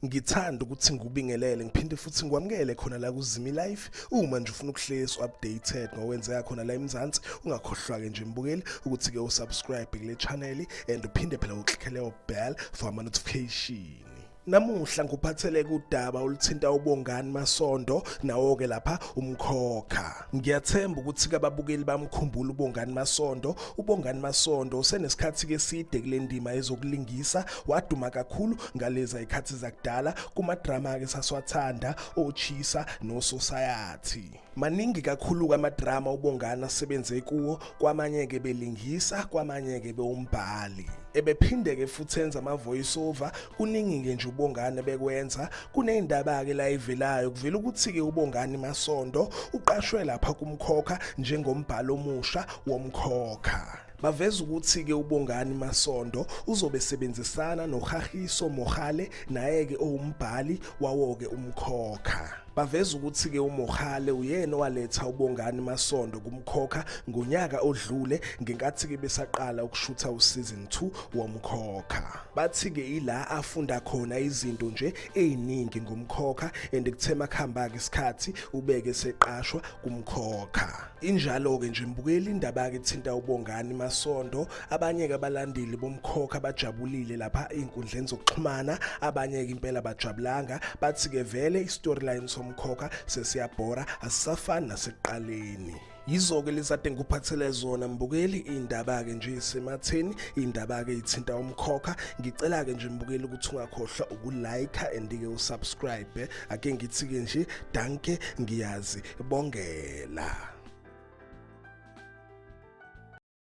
Ngithanda ukuthi ngikubingelele ngiphinde futhi ngikwamukele khona la kuZimi Life. Uma nje ufuna ukuhlezi updated ngokwenzeka khona la eMzansi, ungakhohlwa ke nje mbukeli ukuthi ke usubscribe kule channel and uphinde phela uklikhe leyo bell for ama notification. Namuhla nguphathele kudaba oluthinta uBongani Masondo nawo ke lapha umkhokha. Ngiyathemba ukuthi ababukeli bamkhumbula uBongani Masondo. uBongani Masondo usenesikhathi ke side kule ndima ezokulingisa, waduma kakhulu ngaleza ikhathi zakudala kuma drama ke saswathanda ochisa no society. Maningi kakhulu kwamadrama uBongani asebenze kuwo, kwamanye ke belingisa, kwamanye ke bewumbhali. Ebephinde ke futhi enza ama voice over, kuningi ke nje uBongani bekwenza. Kunendaba ke la ivelayo kuvela ukuthi ke uBongani Masondo uqashwe lapha kumkhokha njengombhalo omusha womkhokha. Baveza ukuthi ke uBongani Masondo uzobe sebenzisana noHagiso Mogale naye ke owumbhali wawo ke umkhokha. Baveza ukuthi ke uMogale uyena owaletha uBongani Masondo kumkhokha ngonyaka odlule ngenkathi ke besaqala ukushutha useason 2 womkhokha. Bathi ke ila afunda khona izinto nje eziningi ngomkhokha and kuthema khamba ke isikhathi ubeke seqashwa kumkhokha. Injalo ke nje mbukeli indaba ke thinta uBongani Masondo, abanye ke abalandeli bomkhokha bajabulile lapha einkundleni zokuxhumana, abanye ke impela bajabulanga, bathi ke vele istoryline somkhokha sesiyabhora asisafani nasekuqaleni. Yizo ke lezade ngikuphathele zona mbukeli indaba ke nje isematheni, indaba ke ithinta umkhokha. Ngicela ke nje mbukeli ukuthi ungakhohlwa ukulike and ke usubscribe. Ake ngithi ke nje danke, ngiyazi bongela.